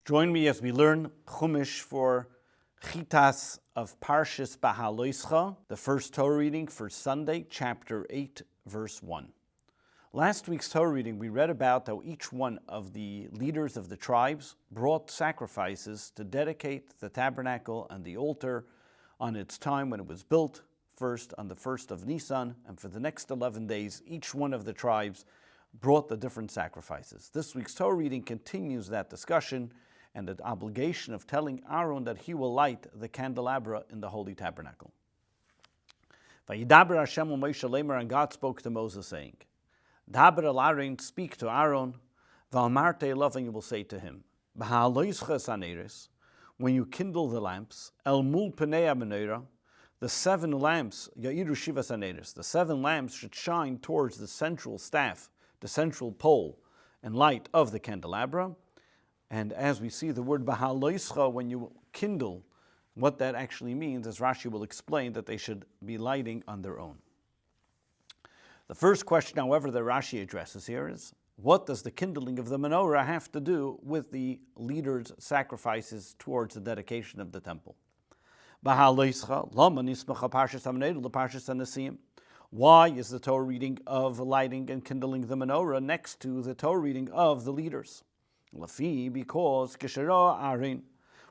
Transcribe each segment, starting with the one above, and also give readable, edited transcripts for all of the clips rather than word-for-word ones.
Join me as we learn Chumash for Chitas of Parshas Beha'aloscha, the first Torah reading for Sunday, chapter 8, verse 1. Last week's Torah reading, we read about how each one of the leaders of the tribes brought sacrifices to dedicate the tabernacle and the altar on its time when it was built, first on the 1st of Nisan, and for the next 11 days, each one of the tribes brought the different sacrifices. This week's Torah reading continues that discussion and the obligation of telling Aaron that he will light the candelabra in the Holy Tabernacle. Vayidaber Hashem Moshe Lemer, and God spoke to Moses, saying, Daber el Aaron, speak to Aaron, Valmarte elav, and you will say to him, Beha'aloscha saneres, when you kindle the lamps, El mul penei menorah, the 7 lamps, Ya'iru shiva saneres, the 7 lamps should shine towards the central staff, the central pole and light of the candelabra. And as we see the word Beha'aloscha, when you kindle, what that actually means, as Rashi will explain, that they should be lighting on their own. The first question, however, that Rashi addresses here is, what does the kindling of the menorah have to do with the leaders' sacrifices towards the dedication of the temple? Beha'aloscha, lama nismacha parshas hamenorah leparshas hanesim. Why is the Torah reading of lighting and kindling the menorah next to the Torah reading of the leaders? Lafi, because Aaron,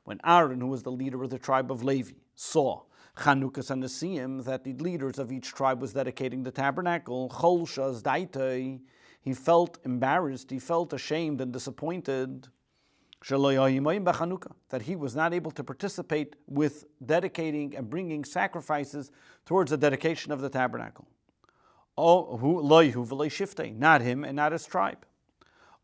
when Aaron, who was the leader of the tribe of Levi, saw Chanukas and Nesim, that the leaders of each tribe was dedicating the tabernacle, Cholshas Daitai, he felt embarrassed, he felt ashamed and disappointed that he was not able to participate with dedicating and bringing sacrifices towards the dedication of the tabernacle. Not him and not his tribe.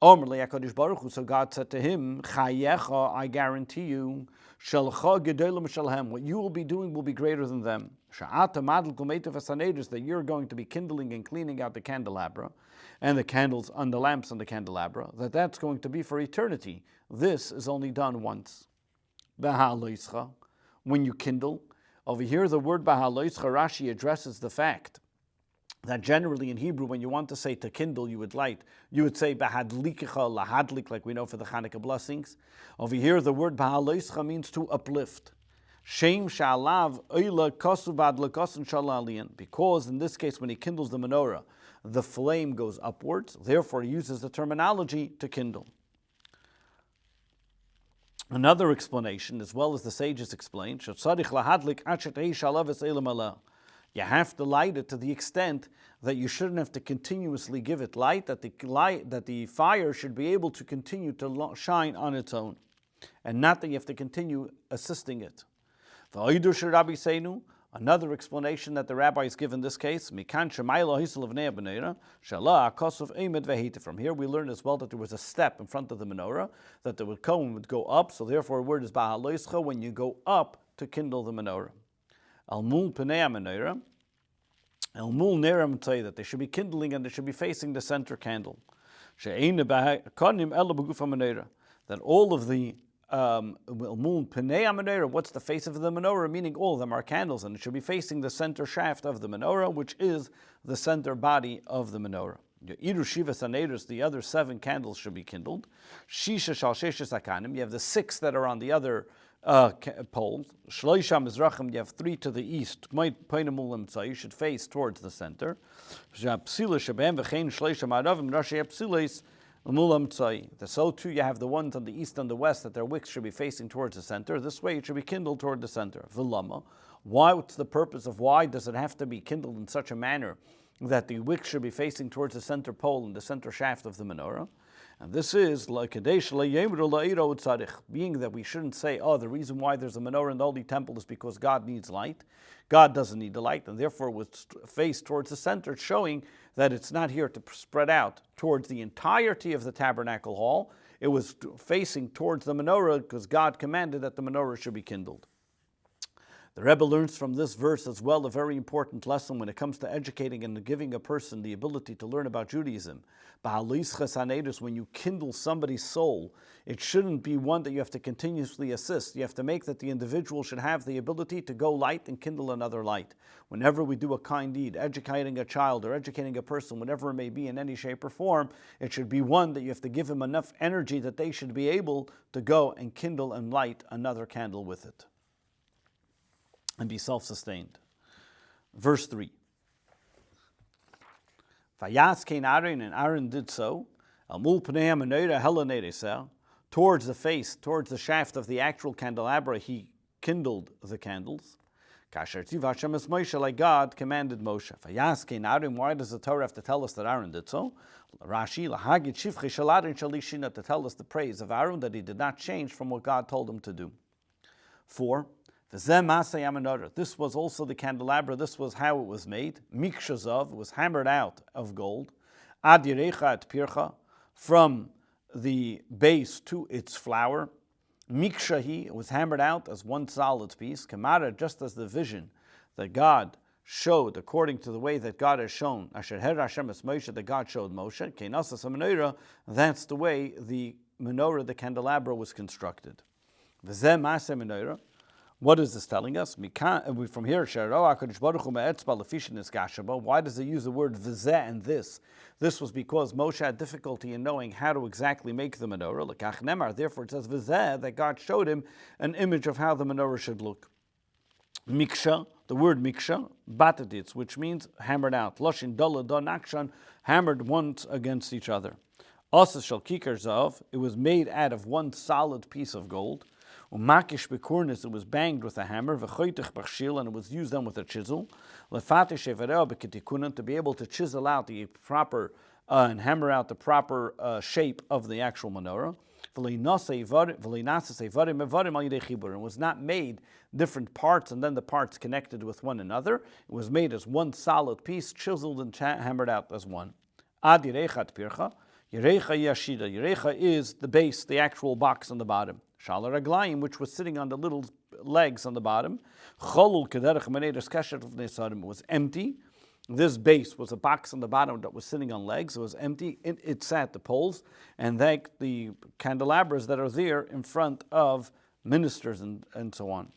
So God said to him, I guarantee you, what you will be doing will be greater than them. That you're going to be kindling and cleaning out the candelabra and the candles on the lamps on the candelabra, that's going to be for eternity. This is only done once. Beha'aloscha, when you kindle. Over here, the word Beha'aloscha, Rashi addresses the fact that generally in Hebrew, when you want to say to kindle, you would say Behadlikecha lahadlik, like we know for the Hanukkah blessings. Over here, the word Beha'aloscha means to uplift. Shem sha'alav oila kosu v'adlikosun shalalian, because in this case, when he kindles the menorah, the flame goes upwards. Therefore, he uses the terminology to kindle. Another explanation, as well as the sages explain, shetzarich lahadlik achet shalav es elam ala. You have to light it to the extent that you shouldn't have to continuously give it light, that the fire should be able to continue to shine on its own, and not that you have to continue assisting it. Another explanation that the rabbis give in this case, from here we learn as well that there was a step in front of the menorah, that the cone would go up, so therefore the word is Beha'aloscha, when you go up to kindle the menorah. Al-mul penei menorah, al-mul neram say that they should be kindling and they should be facing the center candle. That all of the al-mul penei menorah, what's the face of the menorah? Meaning all of them are candles, and it should be facing the center shaft of the menorah, which is the center body of the menorah. Ya'iru shiva saneres, the other 7 candles should be kindled. Shisha shal sheshes hakanim, you have the 6 that are on the other poles. Shloisha mizrachim, you have 3 to the east. You should face towards the center. So too you have the ones on the east and the west that their wicks should be facing towards the center. This way it should be kindled toward the center. V'lama. What's the purpose of why does it have to be kindled in such a manner that the wick should be facing towards the center pole and the center shaft of the menorah? And this is being that we shouldn't say, the reason why there's a menorah in the Holy Temple is because God needs light. God doesn't need the light, and therefore it was faced towards the center, showing that it's not here to spread out towards the entirety of the tabernacle hall. It was facing towards the menorah because God commanded that the menorah should be kindled. The Rebbe learns from this verse as well a very important lesson when it comes to educating and giving a person the ability to learn about Judaism. Beha'aloscha, when you kindle somebody's soul, it shouldn't be one that you have to continuously assist. You have to make that the individual should have the ability to go light and kindle another light. Whenever we do a kind deed, educating a child or educating a person, whatever it may be in any shape or form, it should be one that you have to give him enough energy that they should be able to go and kindle and light another candle with it and be self-sustained. Verse 3. Vayas kein Aaron, and Aaron did so, Amul pnei menorah helaneresah, towards the face, towards the shaft of the actual candelabra, he kindled the candles. Kasher tziv Hashem es Moshe, like God commanded Moshe. Vayas kein Aaron, why does the Torah have to tell us that Aaron did so? Rashi, lahagid shivchei shel Aaron shalishina, to tell us the praise of Aaron, that he did not change from what God told him to do. 4. This was also the candelabra. This was how it was made. Mikshazov, it was hammered out of gold. Ad yirecha et pircha, from the base to its flower. Mikshahi, it was hammered out as one solid piece. Kamara, just as the vision that God showed, according to the way that God has shown. Asher her Hashem es Moshe, that God showed Moshe. Keinasas menorah, that's the way the menorah, the candelabra, was constructed. V'zeh maaseh menorah. What is this telling us? From here, why does it use the word v'zeh and this? This was because Moshe had difficulty in knowing how to exactly make the menorah. Therefore, it says v'zeh, that God showed him an image of how the menorah should look. Miksha, the word miksha, bataditz, which means hammered out. Loshin dola don akshan, hammered once against each other. Asas shel kikar zav, it was made out of one solid piece of gold. Umakish bekurnis, it was banged with a hammer. V'choitich b'chshil, and it was used then with a chisel. Lefatish evareo b'ketikunan, to be able to chisel out the proper and hammer out the proper shape of the actual menorah. It was not made different parts and then the parts connected with one another. It was made as one solid piece, chiseled and hammered out as one. Ad yirecha pircha. Yirecha yashida. Yirecha is the base, the actual box on the bottom. Shalar aglayim, which was sitting on the little legs on the bottom. Cholul kederech menedes keshet v'nesarim. It was empty. This base was a box on the bottom that was sitting on legs. It was empty. It sat the poles, and the candelabras that are there in front of ministers and so on.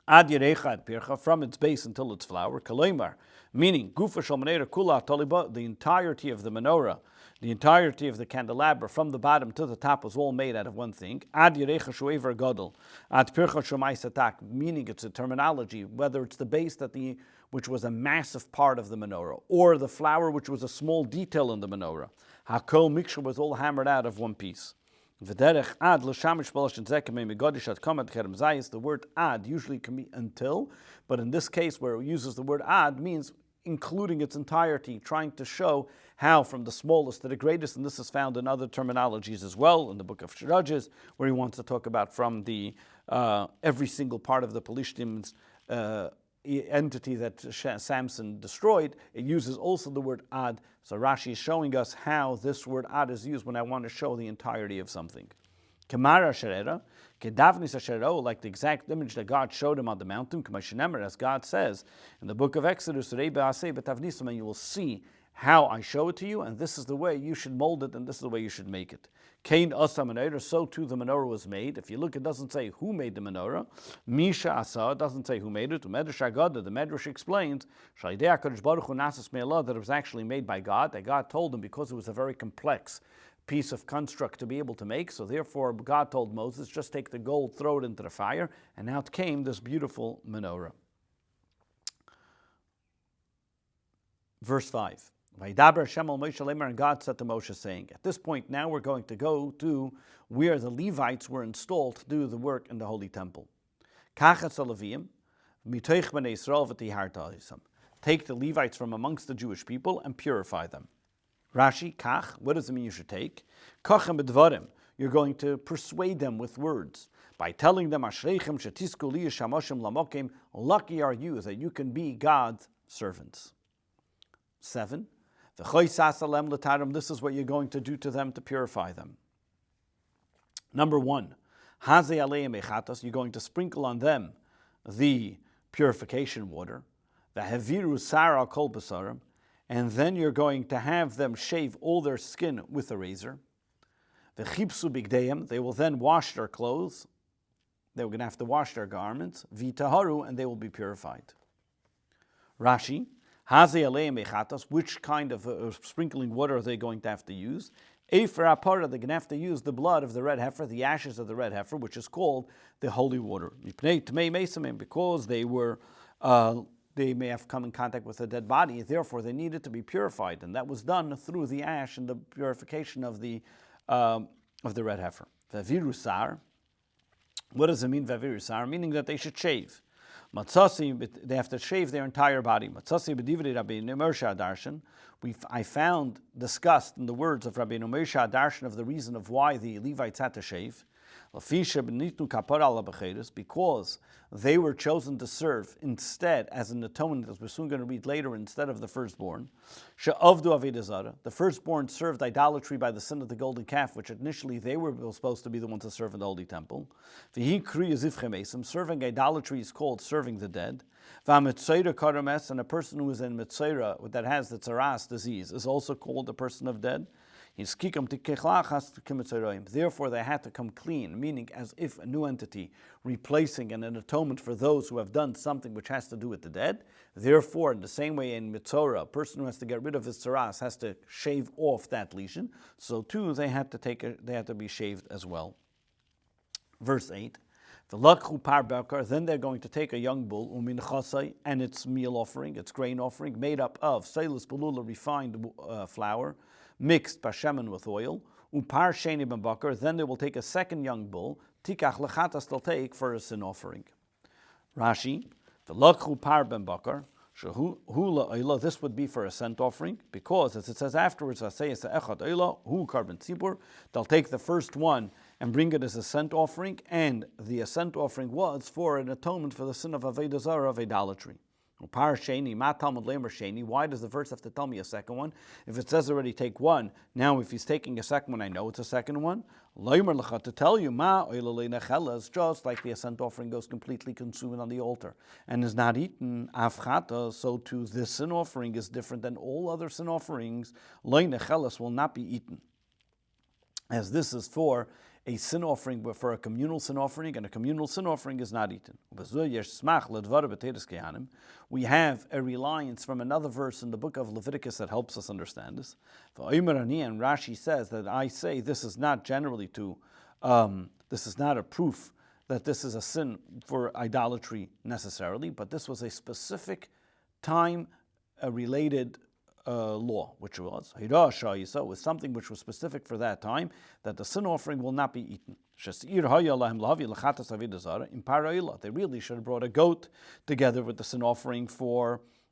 Ad yirecha ad pircha, from its base until its flower. Kaleimar, meaning gufa shel menorah kula toliba, the entirety of the menorah, the entirety of the candelabra, from the bottom to the top, was all made out of one thing. Ad yirecha shuever gadol, ad pircha shomai satak, meaning it's a terminology, whether it's the base which was a massive part of the menorah, or the flower, which was a small detail in the menorah. Hakol miksha was all hammered out of one piece. The word ad usually can be until, but in this case where it uses the word ad means including its entirety, trying to show how from the smallest to the greatest, and this is found in other terminologies as well, in the book of Judges, where he wants to talk about from the every single part of the Pelishtim's entity that Samson destroyed. It uses also the word ad. So Rashi is showing us how this word ad is used when I want to show the entirety of something. Kemara sherera, kedavnis asherero, like the exact image that God showed him on the mountain, as God says in the book of Exodus, and you will see how I show it to you, and this is the way you should mold it, and this is the way you should make it. Kain asa menorah, so too the menorah was made. If you look, it doesn't say who made the menorah. Misha asa, it doesn't say who made it. The Medrash explains that it was actually made by God, that God told him because it was a very complex piece of construct to be able to make. So therefore God told Moses, just take the gold, throw it into the fire, and out came this beautiful menorah. Verse 5. And God said to Moshe, saying, at this point now we're going to go to where the Levites were installed to do the work in the Holy Temple. Take the Levites from amongst the Jewish people and purify them. Rashi, kach, what does it mean you should take? Kachem b'dvarim, you're going to persuade them with words by telling them, Ashreichem shetisku li yeshamoshim lamokim, lucky are you that you can be God's servants. 7. This is what you're going to do to them to purify them. Number 1, you're going to sprinkle on them the purification water, v'haviru sara kol basarim, and then you're going to have them shave all their skin with a razor. V'chipsu bigdeim, they will then wash their clothes. They're going to have to wash their garments. V'taharu, and they will be purified. Rashi, haze aleim echatas, which kind of sprinkling water are they going to have to use? Efer apara, they're going to have to use the blood of the red heifer, the ashes of the red heifer, which is called the holy water. Because they may have come in contact with a dead body, therefore they needed to be purified, and that was done through the ash and the purification of the red heifer. Vavirusar, what does it mean, vavirusar? Meaning that they should shave. Matzasi, they have to shave their entire body. Matzasi b'divrei Rabbeinu Moshe Darshan. I found discussed in the words of Rabbeinu Moshe Darshan of the reason of why the Levites had to shave. Because they were chosen to serve instead as an atonement, as we're soon going to read later, instead of the firstborn. The firstborn served idolatry by the sin of the golden calf, which initially they were supposed to be the ones to serve in the holy temple. Serving idolatry is called serving the dead. And a person who is in Mitzayra, that has the tsaras disease, is also called a person of dead. Therefore, they had to come clean, meaning as if a new entity, replacing an atonement for those who have done something which has to do with the dead. Therefore, in the same way in Mitzorah, a person who has to get rid of his tsaras has to shave off that lesion. So too, they had to be shaved as well. Verse 8. Then they're going to take a young bull, and its meal offering, its grain offering, made up of seilus belula, refined flour, mixed bashemen with oil, upar sheni ben bakar. Then they will take a second young bull, tikach lechatas, they'll take for a sin offering. Rashi, v'lakhu par ben bakar, shehu la'oila, this would be for a scent offering, because as it says afterwards, asayis echad oila hu karben tzibur, they'll take the first one and bring it as a scent offering, and the scent offering was for an atonement for the sin of avodah zarah, of idolatry. Why does the verse have to tell me a second one? If it says already take one, now if he's taking a second one, I know it's a second one. To tell you, just like the ascent offering goes completely consumed on the altar and is not eaten, so too this sin offering is different than all other sin offerings. Will not be eaten, as this is for a sin offering, but for a communal sin offering, and a communal sin offering is not eaten. We have a reliance from another verse in the book of Leviticus that helps us understand this. And Rashi says that I say this is not generally this is not a proof that this is a sin for idolatry necessarily, but this was a specific time related law, which was was something which was specific for that time, that the sin offering will not be eaten. They really should have brought a goat together with the sin offering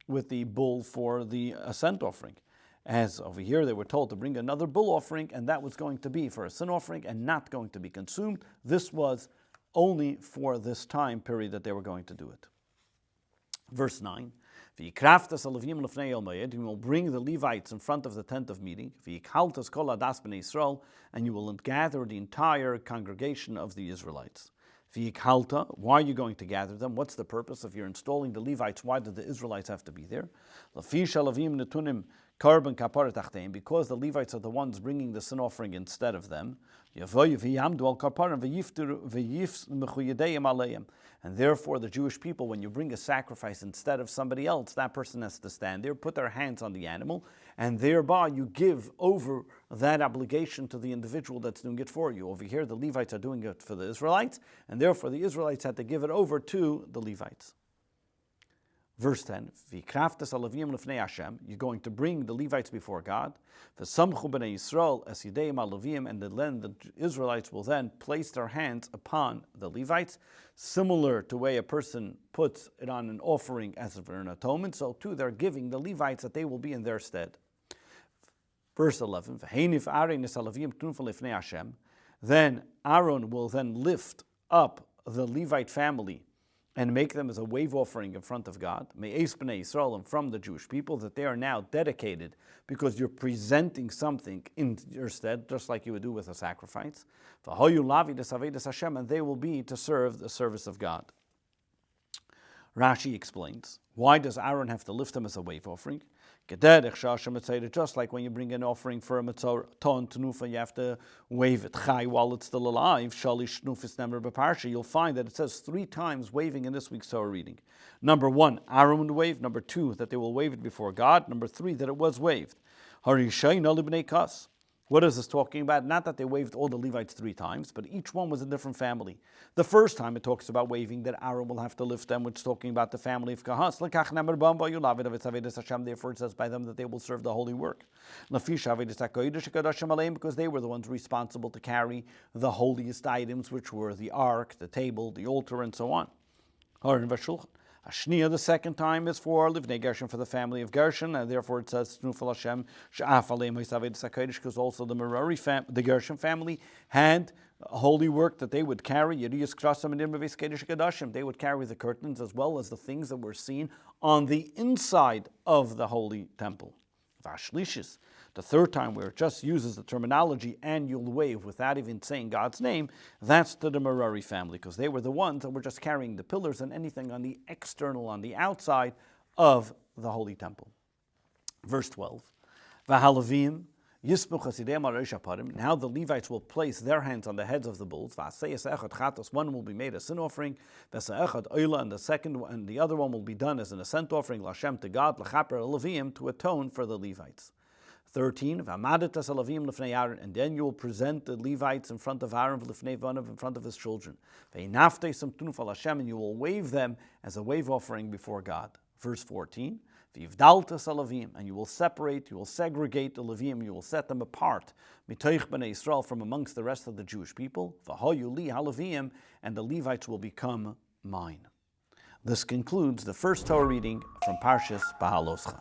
with the bull for the ascent offering. As over here they were told to bring another bull offering, and that was going to be for a sin offering and not going to be consumed. This was only for this time period that they were going to do it. Verse 9. You will bring the Levites in front of the tent of meeting, and you will gather the entire congregation of the Israelites. Why are you going to gather them? What's the purpose? If you're installing the Levites, why do the Israelites have to be there? Because the Levites are the ones bringing the sin offering instead of them. And therefore the Jewish people, when you bring a sacrifice instead of somebody else, that person has to stand there, put their hands on the animal, and thereby you give over that obligation to the individual that's doing it for you. Over here the Levites are doing it for the Israelites, and therefore the Israelites had to give it over to the Levites. Verse 10, you're going to bring the Levites before God, and the Israelites will then place their hands upon the Levites, similar to the way a person puts it on an offering as for an atonement, so too they're giving the Levites that they will be in their stead. Verse 11, then Aaron will then lift up the Levite family and make them as a wave offering in front of God, Me'es B'nai Yisrael, and from the Jewish people, that they are now dedicated because you're presenting something in your stead, just like you would do with a sacrifice. And they will be to serve the service of God. Rashi explains, why does Aaron have to lift them as a wave offering? Just like when you bring an offering for a mitzvah, ton tenufa, you have to wave it chai while it's still alive. Shalish nufis nemer b'parsha. You'll find that it says 3 times waving in this week's Torah reading. Number 1, Aaron would wave. Number 2, that they will wave it before God. Number 3, that it was waved. Harishayin libnei kas. What is this talking about? Not that they waved all the Levites 3 times, but each one was a different family. The first time it talks about waving that Aaron will have to lift them, which is talking about the family of Kahas. Therefore it says by them that they will serve the holy work. Because they were the ones responsible to carry the holiest items, which were the ark, the table, the altar, and so on. Ashniya, the second time, is for Livnei Gershon, for the family of Gershon, and therefore it says Snufal Hashem Sha'af Aleim Ha'Savedes HaKodesh, because also the Merari the Gershon family had holy work that they would carry. Yeriyas Krasam and Irmaves Kedesh Kedashim. They would carry the curtains as well as the things that were seen on the inside of the holy temple. Vashlishis, the third time where it just uses the terminology annual wave without even saying God's name, that's to the Merari family, because they were the ones that were just carrying the pillars and anything on the external, on the outside of the holy temple. Verse 12, Vahalavim Yismuch Hasidem Arosh Aparim. Now the Levites will place their hands on the heads of the bulls. One will be made a sin offering, and the second and the other one will be done as an ascent offering, Lashem to God, Lachaper Levim, to atone for the Levites. 13, and then you will present the Levites in front of Aaron, in front of his children. And you will wave them as a wave offering before God. Verse 14, and you will separate, you will segregate the Levim, you will set them apart from amongst the rest of the Jewish people, and the Levites will become mine. This concludes the first Torah reading from Parshas Beha'aloscha.